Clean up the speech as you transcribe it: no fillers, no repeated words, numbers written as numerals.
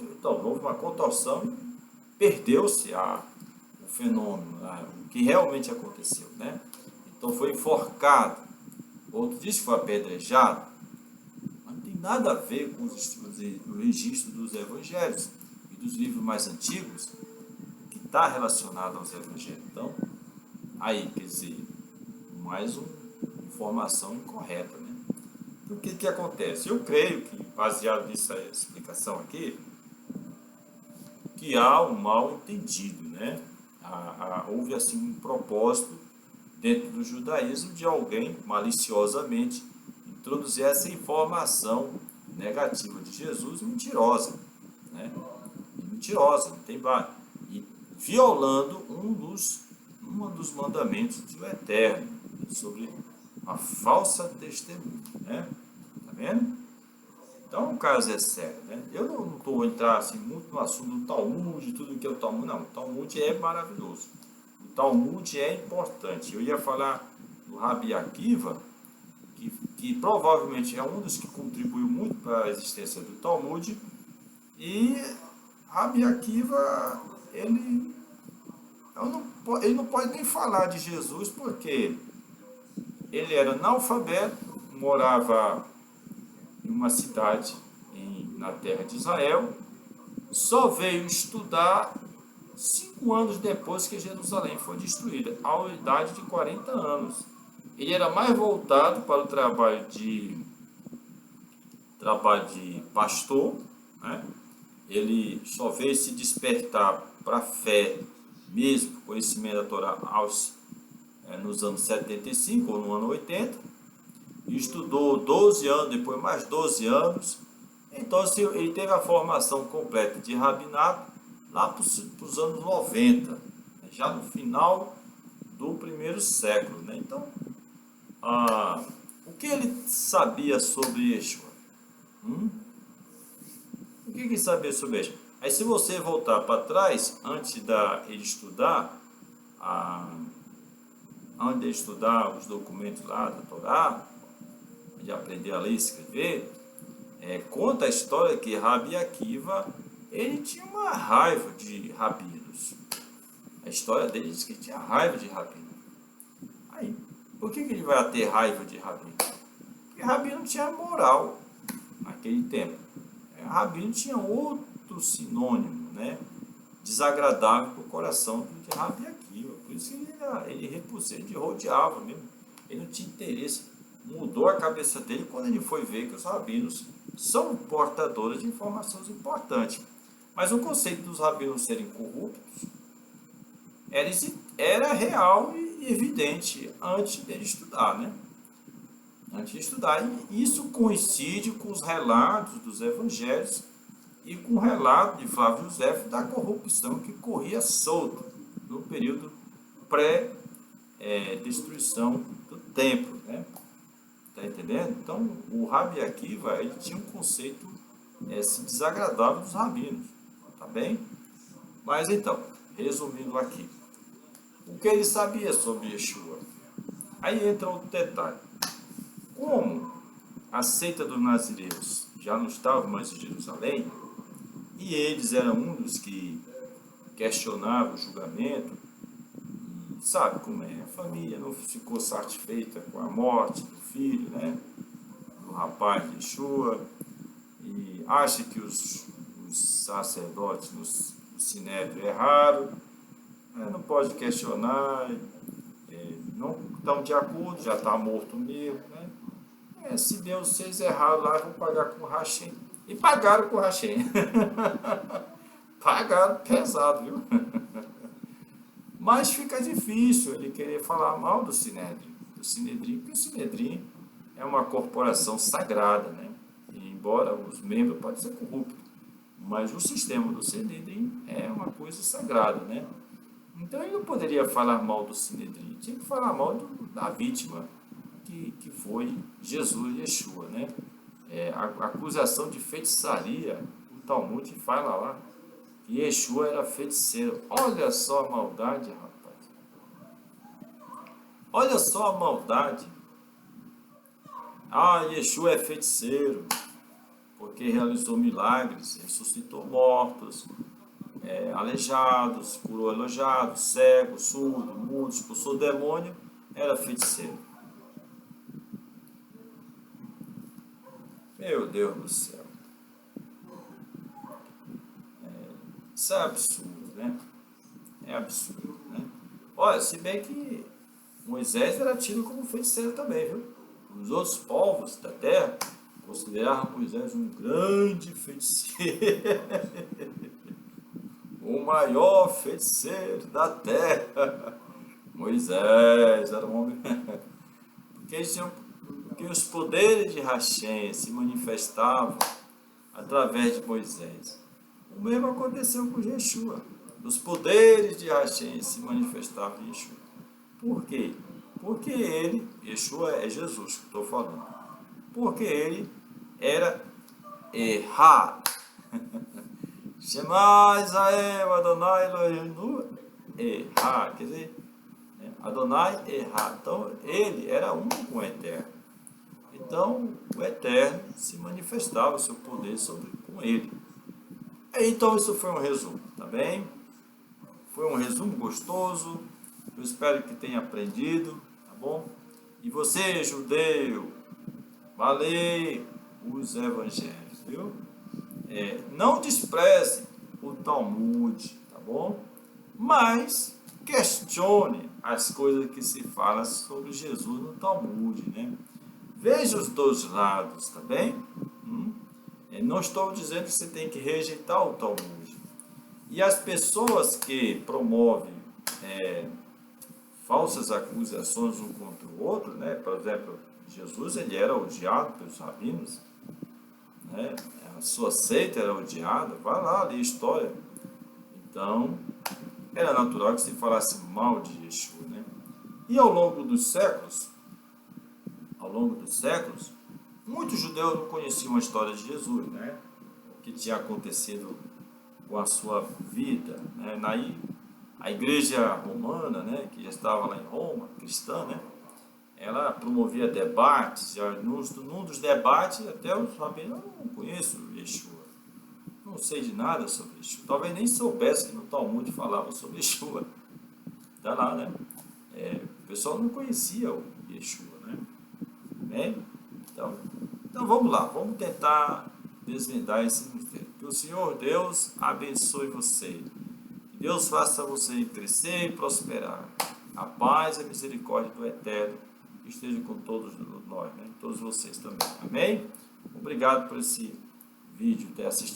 então, houve uma contorção e perdeu-se o fenômeno, o que realmente aconteceu, né? Então foi enforcado, outro diz que foi apedrejado, mas não tem nada a ver com o registro dos evangelhos e dos livros mais antigos, que está relacionado aos evangelhos. Então, aí, quer dizer, mais uma informação incorreta, né? Então, o que acontece? Eu creio que, baseado nessa explicação aqui, que há um mal entendido, né? Houve assim um propósito dentro do judaísmo de alguém maliciosamente introduzir essa informação negativa de Jesus mentirosa, né? Mentirosa, não tem base, e violando um dos mandamentos do Eterno sobre a falsa testemunha, né? Tá vendo? Então, o caso é sério, né? Eu não estou entrar assim, muito no assunto do Talmud, tudo que é o Talmud, não. O Talmud é maravilhoso. O Talmud é importante. Eu ia falar do Rabi Akiva, que provavelmente é um dos que contribuiu muito para a existência do Talmud. E Rabi Akiva, ele não pode nem falar de Jesus, porque ele era analfabeto, morava em uma cidade na terra de Israel, só veio estudar 5 anos depois que Jerusalém foi destruída, à idade de 40 anos. Ele era mais voltado para o trabalho de pastor, né? Ele só veio se despertar para a fé, mesmo conhecimento da Torá, nos anos 75 ou no ano 80, e estudou 12 anos, depois mais 12 anos. Então ele teve a formação completa de rabinato lá para os anos 90, já no final do primeiro século, né? Então, o que ele sabia sobre Yeshua? O que ele sabia sobre Yeshua? Aí, se você voltar para trás, antes de ele estudar, os documentos lá da Torá, de aprender a ler e escrever, conta a história que Rabi Akiva, ele tinha uma raiva de rabinos. A história dele diz que ele tinha raiva de rabino. Aí, por que ele vai ter raiva de rabino? Porque rabino tinha moral naquele tempo. Rabino tinha outro sinônimo, né? Desagradável para o coração de Rabi Akiva. Por isso que ele repulsou, ele rodeava mesmo. Ele não tinha interesse. Mudou a cabeça dele quando ele foi ver que os rabinos são portadores de informações importantes. Mas o conceito dos rabinos serem corruptos era real e evidente antes dele estudar, né? Antes de estudar. E isso coincide com os relatos dos evangelhos e com o relato de Flávio José da corrupção que corria solto no período pré-destruição do templo, né? Tá entendendo? Então, o Rabi Akiva, ele tinha um conceito desagradável dos rabinos, tá bem? Mas então, resumindo aqui, o que ele sabia sobre Yeshua? Aí entra outro detalhe. Como a seita dos nazireus já não estava mais em Jerusalém, e eles eram um dos que questionavam o julgamento, e sabe como é, a família não ficou satisfeita com a morte do filho, né, do rapaz de Yeshua, e acha que os sacerdotes no Sinédrio erraram, não pode questionar, não estão de acordo, já está morto mesmo, né? Se Deus fez errado lá, vão pagar com o Hashem. E pagaram com o Hashem. Pagaram pesado, viu? Mas fica difícil ele querer falar mal do Sinédrio, porque o Sinedrim é uma corporação sagrada, né? E embora os membros podem ser corruptos, mas o sistema do Sinedrim é uma coisa sagrada, né? Então ele não poderia falar mal do Sinedrim, tinha que falar mal da vítima que foi Jesus e Yeshua, né? A acusação de feitiçaria, o Talmud fala lá que Yeshua era feiticeiro. Olha só a maldade, rapaz. Olha só a maldade. Yeshua é feiticeiro. porque realizou milagres, ressuscitou mortos, aleijados, curou aleijados, cegos, surdos, mudos, expulsou demônio, era feiticeiro. Meu Deus do céu. Isso é absurdo, né? É absurdo, né? Olha, se bem que Moisés era tido como feiticeiro também, viu? Os outros povos da terra consideravam Moisés um grande feiticeiro, o maior feiticeiro da terra. Moisés era um homem. Porque os poderes de Hashem se manifestavam através de Moisés. O mesmo aconteceu com Yeshua. Os poderes de Hashem se manifestavam em Yeshua. Por quê? Porque ele, Yeshua é Jesus que estou falando, porque ele era errado. Shema Israel, Adonai Eloheinu, errado. Quer dizer, Adonai errado. Então, ele era um com o Eterno. Então, o Eterno se manifestava o seu poder com ele. Então, isso foi um resumo, tá bem? Foi um resumo gostoso. Eu espero que tenha aprendido, tá bom? E você, judeu, valeu os evangelhos, viu? Não despreze o Talmud, tá bom? Mas questione as coisas que se fala sobre Jesus no Talmud, né? Veja os dois lados, tá bem? Não estou dizendo que você tem que rejeitar o Talmud. E as pessoas que promovem falsas acusações um contra o outro, né? Por exemplo, Jesus ele era odiado pelos rabinos, né? A sua seita era odiada, vai lá ler a história. Então, era natural que se falasse mal de Yeshua, né? E ao longo dos séculos, muitos judeus não conheciam a história de Jesus, né? O que tinha acontecido com a sua vida, né? A igreja romana, né, que já estava lá em Roma, cristã, né, ela promovia debates, num dos debates até os rabinos, eu não conheço Yeshua, não sei de nada sobre Yeshua, talvez nem soubesse que no Talmud falava sobre Yeshua, está lá, né, o pessoal não conhecia o Yeshua, né, então vamos lá, vamos tentar desvendar esse mistério, que o Senhor Deus abençoe você. Deus faça você crescer e prosperar. A paz e a misericórdia do Eterno esteja com todos nós, né? Todos vocês também. Amém? Obrigado por esse vídeo ter assistido.